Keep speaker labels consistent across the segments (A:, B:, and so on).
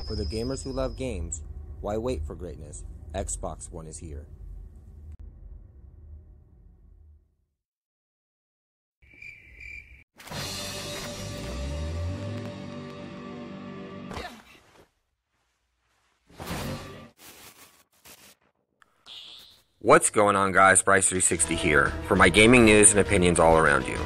A: For the gamers who love games, why wait for greatness? Xbox One is here. What's going on, guys? Bryce360 here for my gaming news and opinions all around you.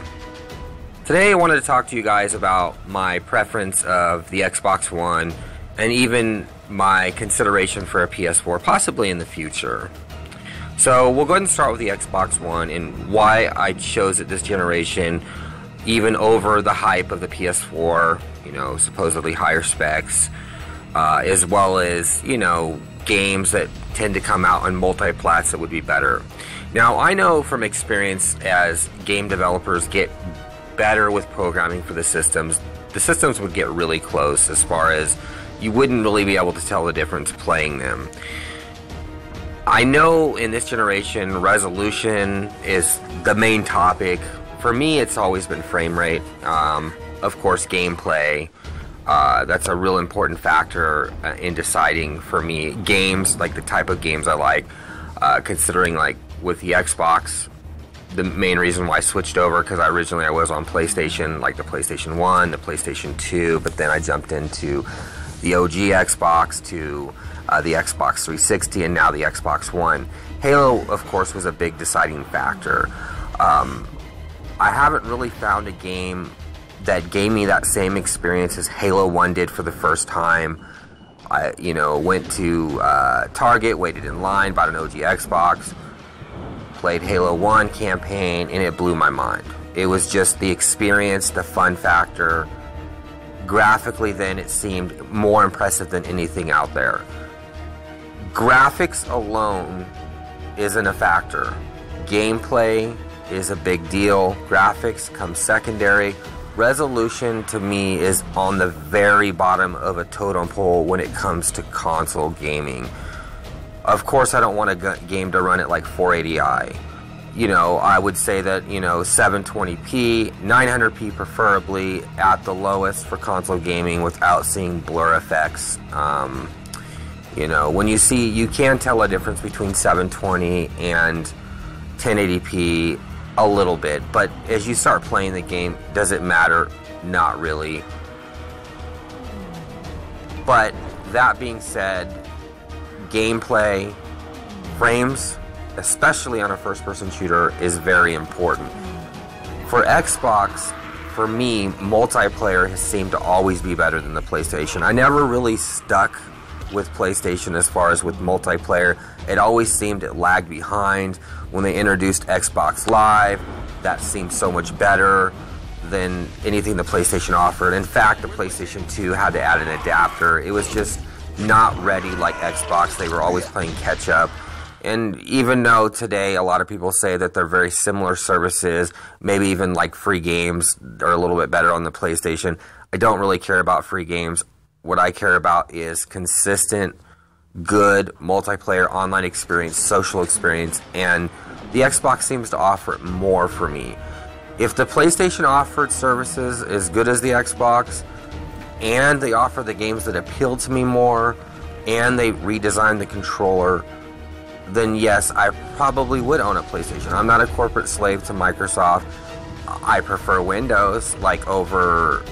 A: Today I wanted to talk to you guys about my preference of the Xbox One and even my consideration for a PS4 possibly in the future. So we'll go ahead and start with the Xbox One and why I chose it this generation even over the hype of the PS4, supposedly higher specs, as well as, games that tend to come out on multi-plats that would be better. Now, I know from experience as game developers get better with programming for the systems would get really close as far as you wouldn't really be able to tell the difference playing them. I know in this generation, resolution is the main topic. For me, it's always been frame rate. Of course, gameplay. That's a real important factor in deciding for me games, like the type of games I like. Considering like with the Xbox, the main reason why I switched over, because originally I was on PlayStation, like the PlayStation 1, the PlayStation 2, but then I jumped into the OG Xbox to the Xbox 360 and now the Xbox One. Halo, of course, was a big deciding factor. I haven't really found a game that gave me that same experience as Halo 1 did for the first time. I, went to Target, waited in line, bought an OG Xbox, played Halo 1 campaign, and it blew my mind. It was just the experience, the fun factor. Graphically, then, it seemed more impressive than anything out there. Graphics alone isn't a factor. Gameplay is a big deal. Graphics come secondary. Resolution to me is on the very bottom of a totem pole when it comes to console gaming. Of course, I don't want a game to run at like 480i. I would say that, 720p, 900p preferably at the lowest for console gaming without seeing blur effects. When you can tell a difference between 720 and 1080p a little bit, but as you start playing the game, does it matter? Not really. But that being said, gameplay, frames, especially on a first-person shooter, is very important. For Xbox, for me, multiplayer has seemed to always be better than the PlayStation. I never really stuck with PlayStation as far as with multiplayer. It always seemed it lagged behind. When they introduced Xbox Live, that seemed so much better than anything the PlayStation offered. In fact, the PlayStation 2 had to add an adapter. It was just not ready like Xbox. They were always playing catch up. And even though today a lot of people say that they're very similar services, maybe even like free games are a little bit better on the PlayStation, I don't really care about free games. What I care about is consistent, good multiplayer online experience, social experience, and the Xbox seems to offer it more for me. If the PlayStation offered services as good as the Xbox, and they offer the games that appeal to me more, and they redesigned the controller, then yes, I probably would own a PlayStation. I'm not a corporate slave to Microsoft. I prefer Windows, like over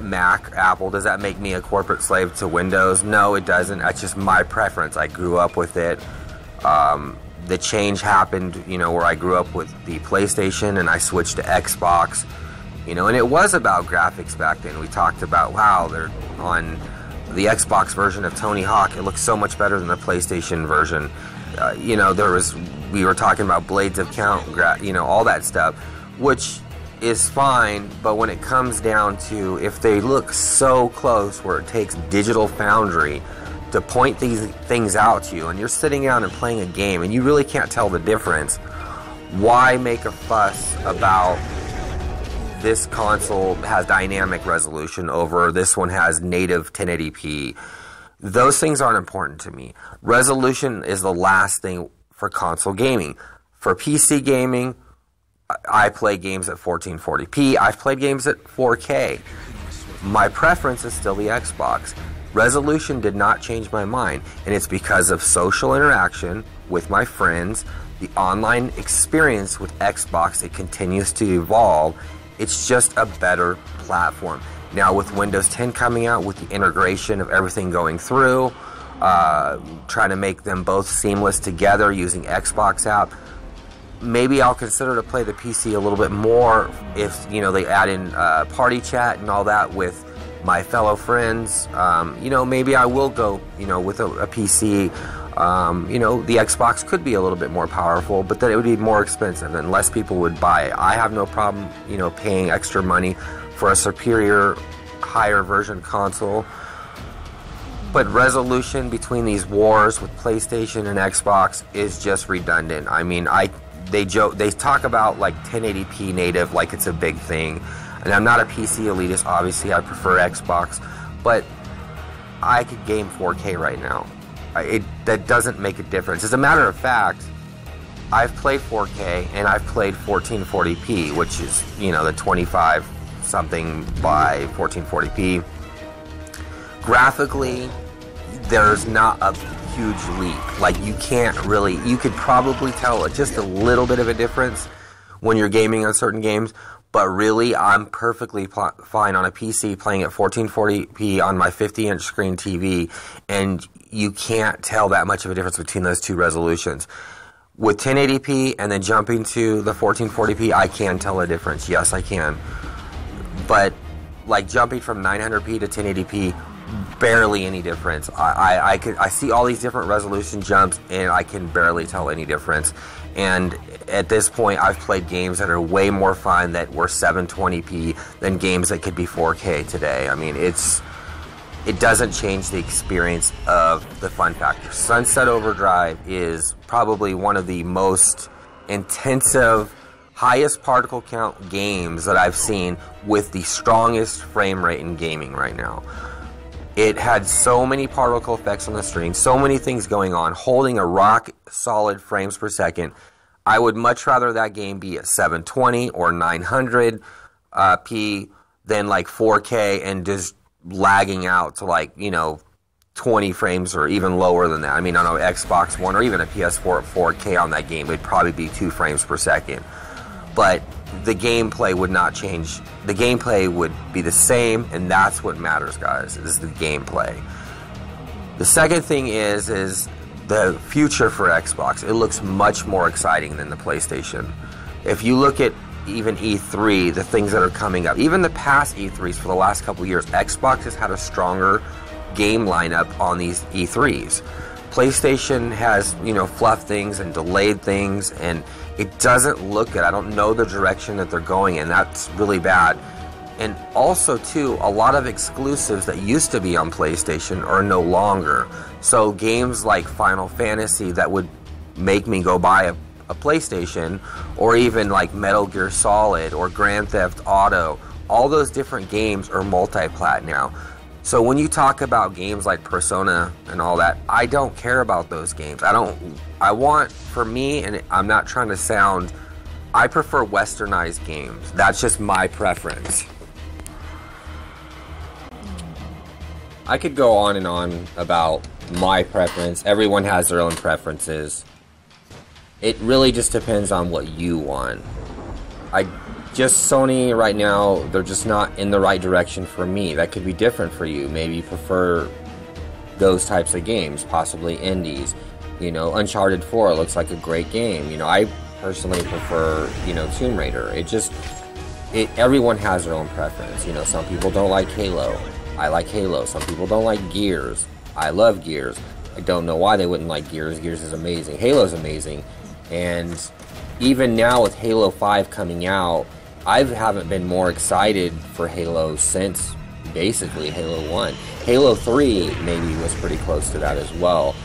A: Mac, Apple. Does that make me a corporate slave to Windows? No, it doesn't. That's just my preference. I grew up with it. The change happened, where I grew up with the PlayStation and I switched to Xbox, and it was about graphics back then. We talked about, wow, they're on the Xbox version of Tony Hawk. It looks so much better than the PlayStation version. We were talking about Blades of Count, all that stuff, which is fine, but when it comes down to if they look so close where it takes Digital Foundry to point these things out to you and you're sitting down and playing a game and you really can't tell the difference, why make a fuss about this console has dynamic resolution over this one has native 1080p? Those things aren't important to me. Resolution is the last thing for console gaming. For PC gaming, I play games at 1440p. I've played games at 4K. My preference is still the Xbox. Resolution did not change my mind, and it's because of social interaction with my friends, the online experience with Xbox. It continues to evolve. It's just a better platform. Now with Windows 10 coming out, with the integration of everything going through, trying to make them both seamless together using Xbox app, maybe I'll consider to play the PC a little bit more if, you know, they add in party chat and all that with my fellow friends. You know, maybe I will go, you know, with a PC. You know, the Xbox could be a little bit more powerful, but then it would be more expensive and less people would buy it. I have no problem, you know, paying extra money for a superior, higher version console. But resolution between these wars with PlayStation and Xbox is just redundant. I mean, they talk about like 1080p native like it's a big thing. And I'm not a PC elitist, obviously I prefer Xbox, but I could game 4K right now. That doesn't make a difference. As a matter of fact, I've played 4K and I've played 1440p, which is, you know, the 25 something by 1440p. Graphically, there's not a huge leap. Like, you can't really, you could probably tell just a little bit of a difference when you're gaming on certain games, but really I'm perfectly fine on a PC playing at 1440p on my 50-inch screen TV, and you can't tell that much of a difference between those two resolutions. With 1080p and then jumping to the 1440p, I can tell a difference. Yes, I can. But like jumping from 900p to 1080p, barely any difference. I see all these different resolution jumps and I can barely tell any difference. And at this point, I've played games that are way more fun that were 720p than games that could be 4K today. I mean, it doesn't change the experience of the fun factor. Sunset Overdrive is probably one of the most intensive, highest particle count games that I've seen with the strongest frame rate in gaming right now. It had so many particle effects on the screen, so many things going on, holding a rock solid frames per second. I would much rather that game be at 720 or 900p than like 4K and just lagging out to like, you know, 20 frames or even lower than that. I mean, on an Xbox One or even a PS4 at 4K on that game, it'd probably be 2 frames per second. But the gameplay would not change. The gameplay would be the same, and that's what matters, guys, is the gameplay. The second thing is the future for Xbox. It looks much more exciting than the PlayStation. If you look at even E3, the things that are coming up, even the past E3s for the last couple years, Xbox has had a stronger game lineup on these E3s. PlayStation has, you know, fluffed things and delayed things, and it doesn't look good. I don't know the direction that they're going in. That's really bad. And also, too, a lot of exclusives that used to be on PlayStation are no longer. So games like Final Fantasy that would make me go buy a PlayStation, or even like Metal Gear Solid or Grand Theft Auto, all those different games are multi-plat now. So when you talk about games like Persona and all that, I don't care about those games. I want, for me, and I'm not trying to sound, I prefer westernized games. That's just my preference. I could go on and on about my preference. Everyone has their own preferences. It really just depends on what you want. Sony right now, they're just not in the right direction for me. That could be different for you. Maybe you prefer those types of games, possibly indies. You know, Uncharted 4 looks like a great game. You know, I personally prefer, you know, Tomb Raider. Everyone has their own preference. You know, some people don't like Halo. I like Halo. Some people don't like Gears. I love Gears. I don't know why they wouldn't like Gears. Gears is amazing. Halo's amazing. And even now with Halo 5 coming out, I haven't been more excited for Halo since basically Halo 1. Halo 3 maybe was pretty close to that as well.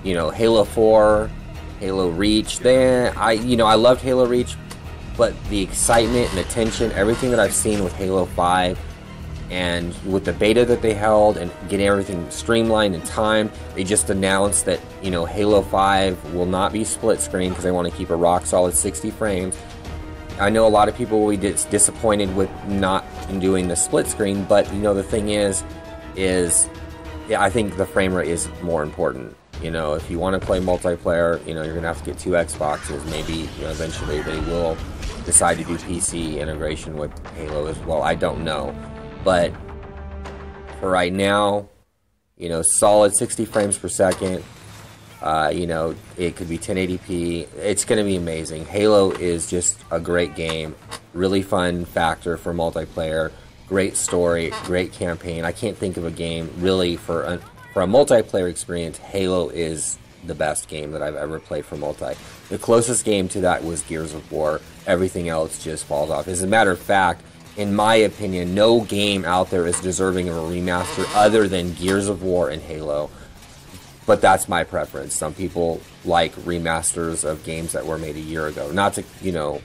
A: You know, Halo 4, Halo Reach, I loved Halo Reach, but the excitement and attention, everything that I've seen with Halo 5, and with the beta that they held and getting everything streamlined in time, they just announced that, you know, Halo 5 will not be split screen because they want to keep a rock solid 60 frames. I know a lot of people will be disappointed with not doing the split screen, but, you know, the thing is, is, yeah, I think the frame rate is more important. You know, if you want to play multiplayer, you know, you're going to have to get 2 Xboxes. Maybe, you know, eventually they will decide to do PC integration with Halo as well. I don't know. But for right now, you know, solid 60 frames per second. You know, it could be 1080p. It's going to be amazing. Halo is just a great game. Really fun factor for multiplayer. Great story, great campaign. I can't think of a game really for a multiplayer experience. Halo is the best game that I've ever played for multi. The closest game to that was Gears of War. Everything else just falls off. As a matter of fact, in my opinion, no game out there is deserving of a remaster other than Gears of War and Halo. But that's my preference. Some people like remasters of games that were made a year ago. Not to, you know,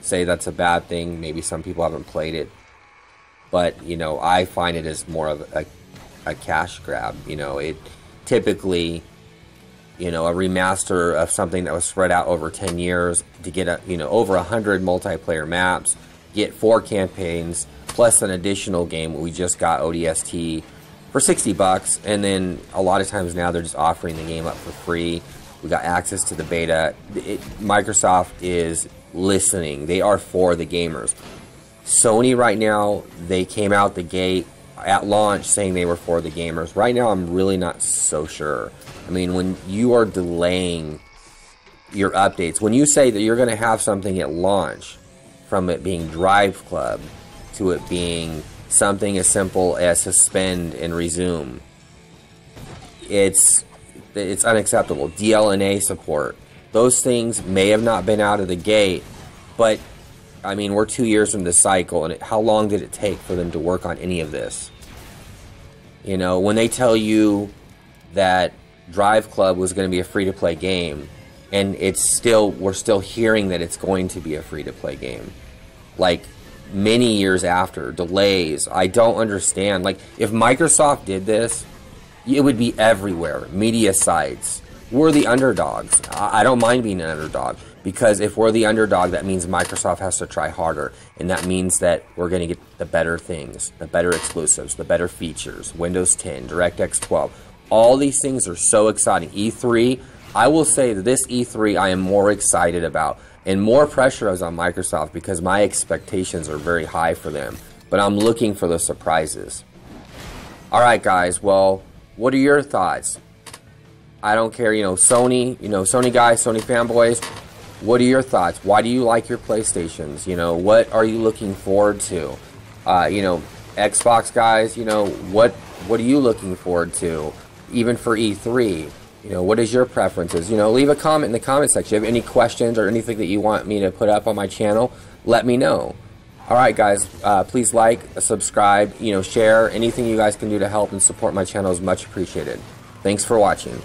A: say that's a bad thing. Maybe some people haven't played it. But, you know, I find it as more of a cash grab. You know, it typically, you know, a remaster of something that was spread out over 10 years to get, over 100 multiplayer maps, get 4 campaigns, plus an additional game. We just got ODST for $60, and then a lot of times now they're just offering the game up for free. We got access to the beta. Microsoft is listening. They are for the gamers. Sony right now, they came out the gate at launch saying they were for the gamers. Right now, I'm really not so sure. I mean, when you are delaying your updates, when you say that you're going to have something at launch, from it being Drive Club to it being something as simple as suspend and resume, it's unacceptable. DLNA support, those things may have not been out of the gate, but I mean, we're 2 years into the cycle, and how long did it take for them to work on any of this? You know, when they tell you that Drive Club was going to be a free-to-play game, and we're still hearing that it's going to be a free-to-play game, like many years after, delays. I don't understand. Like, if Microsoft did this, it would be everywhere. Media sites. We're the underdogs. I don't mind being an underdog, because if we're the underdog, that means Microsoft has to try harder, and that means that we're going to get the better things, the better exclusives, the better features, Windows 10, DirectX 12. All these things are so exciting. E3, I will say that this E3 I am more excited about, and more pressure is on Microsoft because my expectations are very high for them, but I'm looking for the surprises. Alright guys, well, what are your thoughts? I don't care, Sony, Sony guys, Sony fanboys, what are your thoughts? Why do you like your PlayStations? What are you looking forward to? Xbox guys, what are you looking forward to? Even for E3, what is your preferences? Leave a comment in the comment section. If you have any questions or anything that you want me to put up on my channel, let me know. Alright guys, please like, subscribe, share. Anything you guys can do to help and support my channel is much appreciated. Thanks for watching.